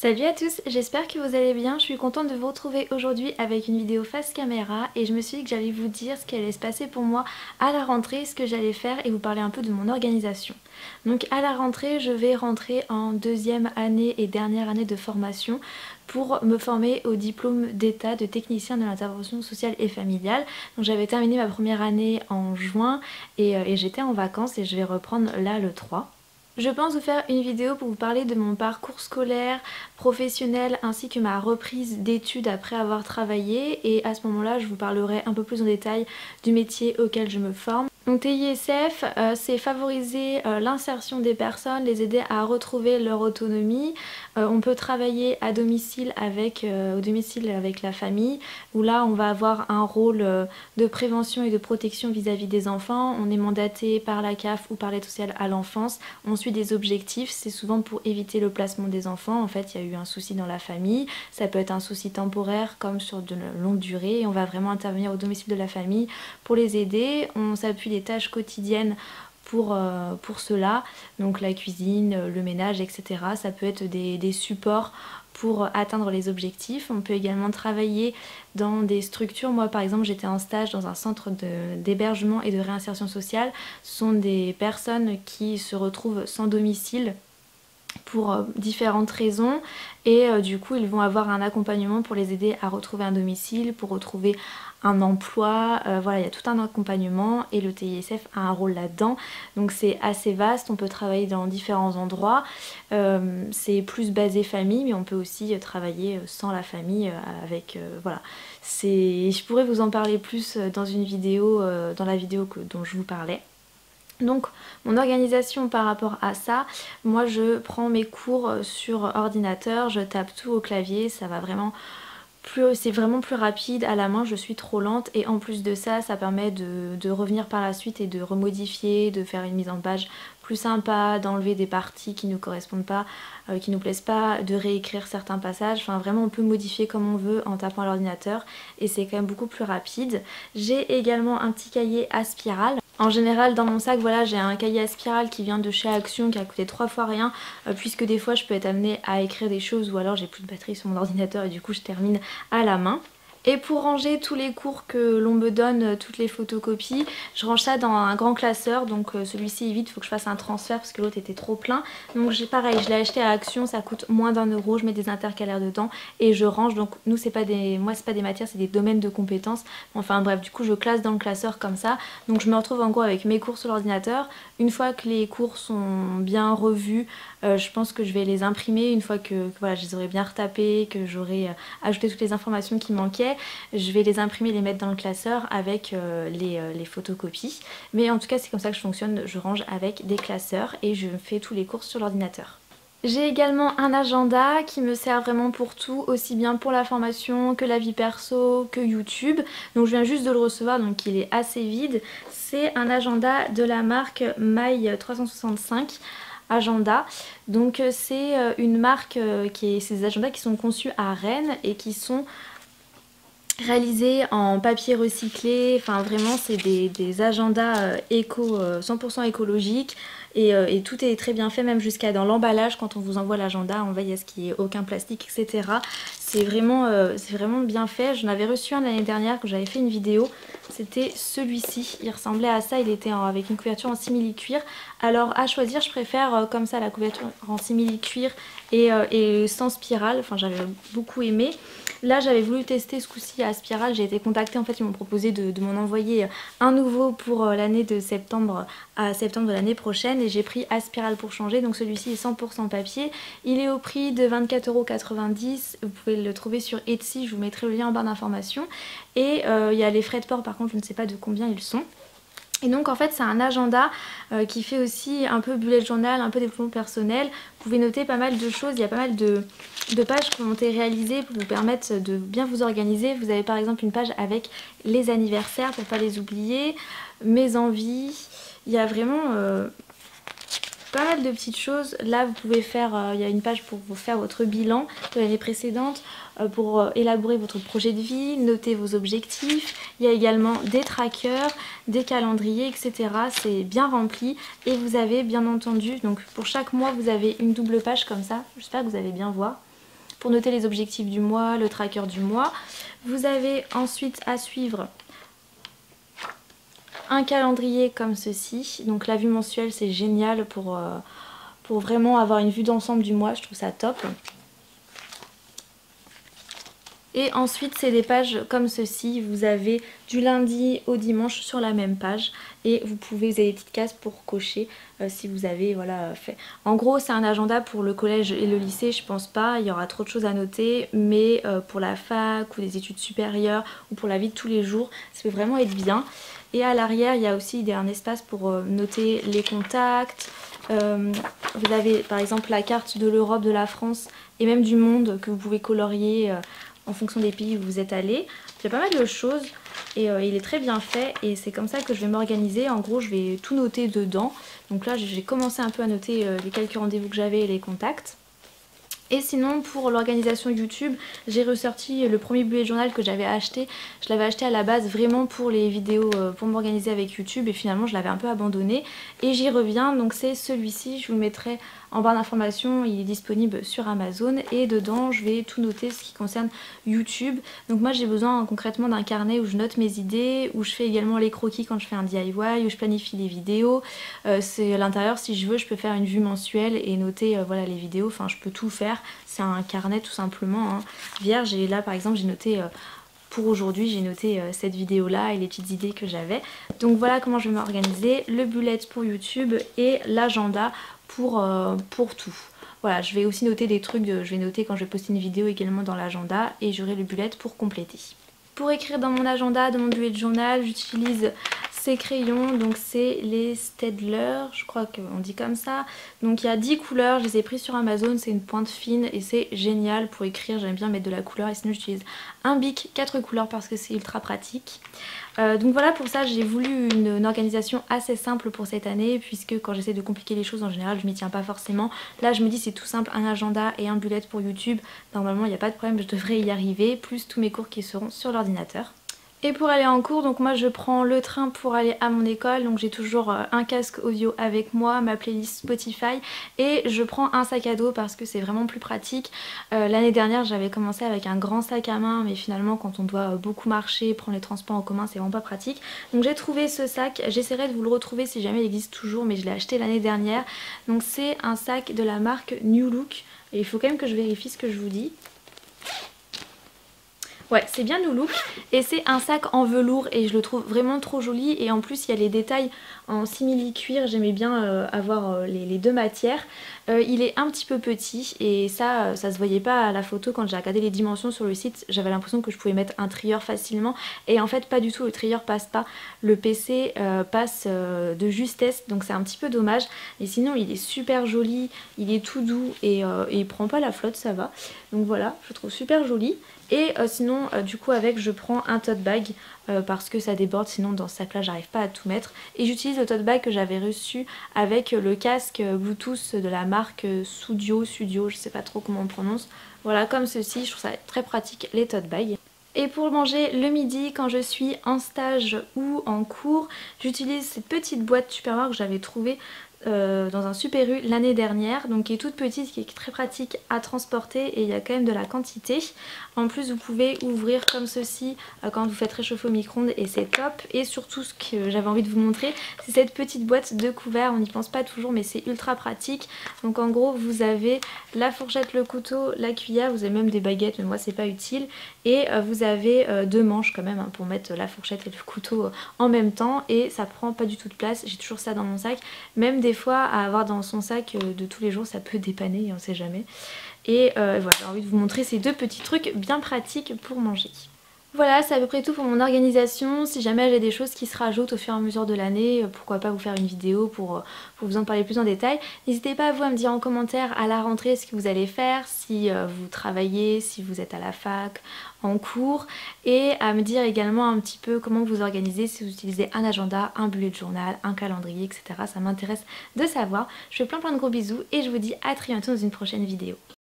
Salut à tous, j'espère que vous allez bien. Je suis contente de vous retrouver aujourd'hui avec une vidéo face caméra et je me suis dit que j'allais vous dire ce qui allait se passer pour moi à la rentrée, ce que j'allais faire et vous parler un peu de mon organisation. Donc à la rentrée, je vais rentrer en deuxième année et dernière année de formation pour me former au diplôme d'état de technicien de l'intervention sociale et familiale. Donc j'avais terminé ma première année en juin et j'étais en vacances et je vais reprendre là le 3. Je pense vous faire une vidéo pour vous parler de mon parcours scolaire, professionnel ainsi que ma reprise d'études après avoir travaillé et à ce moment-là je vous parlerai un peu plus en détail du métier auquel je me forme. Donc TISF, c'est favoriser l'insertion des personnes, les aider à retrouver leur autonomie. On peut travailler à domicile au domicile avec la famille, où là on va avoir un rôle de prévention et de protection vis-à-vis des enfants. On est mandaté par la CAF ou par l'aide sociale à l'enfance. On suit des objectifs, c'est souvent pour éviter le placement des enfants. En fait, il y a eu un souci dans la famille. Ça peut être un souci temporaire comme sur de longue durée. Et on va vraiment intervenir au domicile de la famille pour les aider. On s'appuie des tâches quotidiennes pour cela, donc la cuisine, le ménage, etc. Ça peut être des supports pour atteindre les objectifs. On peut également travailler dans des structures. Moi par exemple j'étais en stage dans un centre d'hébergement et de réinsertion sociale. Ce sont des personnes qui se retrouvent sans domicile pour différentes raisons et du coup ils vont avoir un accompagnement pour les aider à retrouver un domicile, pour retrouver un emploi, voilà, il y a tout un accompagnement et le TISF a un rôle là-dedans, donc c'est assez vaste. On peut travailler dans différents endroits, c'est plus basé famille mais on peut aussi travailler sans la famille avec, voilà, je pourrais vous en parler plus dans une vidéo, dans la vidéo dont je vous parlais. Donc mon organisation par rapport à ça, moi je prends mes cours sur ordinateur, je tape tout au clavier, ça va vraiment c'est vraiment plus rapide. À la main je suis trop lente et en plus de ça, ça permet de revenir par la suite et de remodifier, de faire une mise en page plus sympa, d'enlever des parties qui ne correspondent pas, qui nous plaisent pas, de réécrire certains passages. Enfin vraiment on peut modifier comme on veut en tapant à l'ordinateur et c'est quand même beaucoup plus rapide. J'ai également un petit cahier à spirale. En général dans mon sac, voilà, j'ai un cahier à spirale qui vient de chez Action qui a coûté 3 fois rien, puisque des fois je peux être amenée à écrire des choses ou alors j'ai plus de batterie sur mon ordinateur et du coup je termine à la main. Et pour ranger tous les cours que l'on me donne, toutes les photocopies, je range ça dans un grand classeur. Donc celui-ci est vide, il faut que je fasse un transfert parce que l'autre était trop plein. Donc pareil, je l'ai acheté à Action, ça coûte moins d'1 €, je mets des intercalaires dedans et je range. Donc nous c'est pas des matières, c'est des domaines de compétences. Enfin bref, du coup je classe dans le classeur comme ça. Donc je me retrouve en gros avec mes cours sur l'ordinateur. Une fois que les cours sont bien revus, je pense que je vais les imprimer une fois que voilà, je les aurai bien retapés, que j'aurai ajouté toutes les informations qui manquaient. Je vais les imprimer et les mettre dans le classeur avec les photocopies. Mais en tout cas c'est comme ça que je fonctionne, je range avec des classeurs et je fais tous les cours sur l'ordinateur. J'ai également un agenda qui me sert vraiment pour tout, aussi bien pour la formation que la vie perso, que YouTube. Donc je viens juste de le recevoir, donc il est assez vide. C'est un agenda de la marque My365 Agenda. Donc c'est une marque c'est des agendas qui sont conçus à Rennes et qui sont réalisés en papier recyclé. Enfin vraiment c'est des agendas 100% écologiques et tout est très bien fait, même jusqu'à dans l'emballage. Quand on vous envoie l'agenda, on veille à ce qu'il n'y ait aucun plastique, etc. C'est vraiment bien fait. J'en avais reçu un l'année dernière que j'avais fait une vidéo. C'était celui-ci, il ressemblait à ça, il était avec une couverture en simili-cuir. Alors à choisir, je préfère comme ça la couverture en simili-cuir et sans spirale. Enfin j'avais beaucoup aimé. Là j'avais voulu tester ce coup-ci à spirale, j'ai été contactée, en fait ils m'ont proposé de m'en envoyer un nouveau pour l'année de septembre à septembre de l'année prochaine et j'ai pris à spirale pour changer. Donc celui-ci est 100% papier, il est au prix de 24,90 €, vous pouvez le trouver sur Etsy, je vous mettrai le lien en barre d'informations. Et il y a les frais de port, par contre je ne sais pas de combien ils sont. Et donc en fait c'est un agenda qui fait aussi un peu bullet journal, un peu développement personnel. Vous pouvez noter pas mal de choses, il y a pas mal de pages qui ont été réalisées pour vous permettre de bien vous organiser. Vous avez par exemple une page avec les anniversaires pour ne pas les oublier, mes envies. Il y a vraiment pas mal de petites choses. Là vous pouvez faire, il y a une page pour vous faire votre bilan de l'année précédente, pour élaborer votre projet de vie, noter vos objectifs. Il y a également des trackers, des calendriers, etc. C'est bien rempli et vous avez bien entendu, donc pour chaque mois vous avez une double page comme ça. J'espère que vous allez bien voir. pour noter les objectifs du mois, le tracker du mois. Vous avez ensuite à suivre un calendrier comme ceci. Donc la vue mensuelle, c'est génial pour vraiment avoir une vue d'ensemble du mois, je trouve ça top. Et ensuite c'est des pages comme ceci, vous avez du lundi au dimanche sur la même page et vous avez des petites cases pour cocher si vous avez voilà fait. En gros c'est un agenda pour le collège et le lycée, je pense pas, il y aura trop de choses à noter, mais pour la fac ou des études supérieures ou pour la vie de tous les jours, ça peut vraiment être bien. Et à l'arrière il y a aussi un espace pour noter les contacts. Vous avez par exemple la carte de l'Europe, de la France et même du monde que vous pouvez colorier en fonction des pays où vous êtes allé. Il y a pas mal de choses et il est très bien fait et c'est comme ça que je vais m'organiser. En gros je vais tout noter dedans. Donc là j'ai commencé un peu à noter les quelques rendez-vous que j'avais et les contacts. Et sinon pour l'organisation YouTube, j'ai ressorti le premier bullet journal que j'avais acheté. Je l'avais acheté à la base vraiment pour les vidéos, pour m'organiser avec YouTube et finalement je l'avais un peu abandonné. Et j'y reviens, donc c'est celui-ci, je vous le mettrai en barre d'informations, il est disponible sur Amazon. Et dedans je vais tout noter ce qui concerne YouTube. Donc moi j'ai besoin concrètement d'un carnet où je note mes idées, où je fais également les croquis quand je fais un DIY, où je planifie les vidéos. C'est à l'intérieur si je veux, je peux faire une vue mensuelle et noter voilà, les vidéos, enfin je peux tout faire. C'est un carnet tout simplement hein, vierge et là par exemple j'ai noté pour aujourd'hui j'ai noté cette vidéo là et les petites idées que j'avais. Donc voilà comment je vais m'organiser, le bullet pour YouTube et l'agenda pour tout. Voilà, je vais aussi noter des trucs, je vais noter quand je vais poster une vidéo également dans l'agenda et j'aurai le bullet pour compléter. Pour écrire dans mon agenda, dans mon bullet journal, j'utilise ces crayons, donc c'est les Staedtler, je crois qu'on dit comme ça. Donc il y a 10 couleurs, je les ai pris sur Amazon, c'est une pointe fine et c'est génial pour écrire, j'aime bien mettre de la couleur et sinon j'utilise un bic 4 couleurs parce que c'est ultra pratique. Donc voilà, pour ça j'ai voulu une organisation assez simple pour cette année puisque quand j'essaie de compliquer les choses en général je m'y tiens pas forcément. Là je me dis c'est tout simple, un agenda et un bullet pour YouTube, normalement il n'y a pas de problème, je devrais y arriver, plus tous mes cours qui seront sur l'ordinateur. Et pour aller en cours, donc moi je prends le train pour aller à mon école, donc j'ai toujours un casque audio avec moi, ma playlist Spotify et je prends un sac à dos parce que c'est vraiment plus pratique. L'année dernière j'avais commencé avec un grand sac à main mais finalement quand on doit beaucoup marcher, prendre les transports en commun c'est vraiment pas pratique. Donc j'ai trouvé ce sac, j'essaierai de vous le retrouver si jamais il existe toujours mais je l'ai acheté l'année dernière. Donc c'est un sac de la marque New Look et il faut quand même que je vérifie ce que je vous dis. Ouais, c'est bien New Look et c'est un sac en velours et je le trouve vraiment trop joli et en plus il y a les détails en simili-cuir, j'aimais bien avoir les deux matières. Il est un petit peu petit et ça se voyait pas à la photo quand j'ai regardé les dimensions sur le site, j'avais l'impression que je pouvais mettre un trieur facilement et en fait pas du tout, le trieur passe pas, le PC passe de justesse donc c'est un petit peu dommage et sinon il est super joli, il est tout doux et il prend pas la flotte, ça va, donc voilà, je le trouve super joli. Et sinon du coup avec je prends un tote bag parce que ça déborde, sinon dans ce sac là j'arrive pas à tout mettre. Et j'utilise le tote bag que j'avais reçu avec le casque Bluetooth de la marque Sudio, je sais pas trop comment on prononce. Voilà, comme ceci, je trouve ça très pratique les tote bags. Et pour manger le midi quand je suis en stage ou en cours, j'utilise cette petite boîte Tupperware que j'avais trouvée dans un Super U l'année dernière, donc qui est toute petite, qui est très pratique à transporter et il y a quand même de la quantité. En plus vous pouvez ouvrir comme ceci quand vous faites réchauffer au micro-ondes et c'est top. Et surtout ce que j'avais envie de vous montrer, c'est cette petite boîte de couverts, on n'y pense pas toujours mais c'est ultra pratique. Donc en gros vous avez la fourchette, le couteau, la cuillère, vous avez même des baguettes mais moi c'est pas utile. Et vous avez deux manches quand même hein, pour mettre la fourchette et le couteau en même temps et ça prend pas du tout de place, j'ai toujours ça dans mon sac. Même des fois à avoir dans son sac de tous les jours ça peut dépanner, on sait jamais. Et voilà, j'ai envie de vous montrer ces deux petits trucs bien pratiques pour manger. Voilà, c'est à peu près tout pour mon organisation. Si jamais j'ai des choses qui se rajoutent au fur et à mesure de l'année, pourquoi pas vous faire une vidéo pour vous en parler plus en détail. N'hésitez pas vous à me dire en commentaire à la rentrée ce que vous allez faire, si vous travaillez, si vous êtes à la fac, en cours, et à me dire également un petit peu comment vous organisez, si vous utilisez un agenda, un bullet journal, un calendrier, etc. Ça m'intéresse de savoir. Je fais plein de gros bisous et je vous dis à très bientôt dans une prochaine vidéo.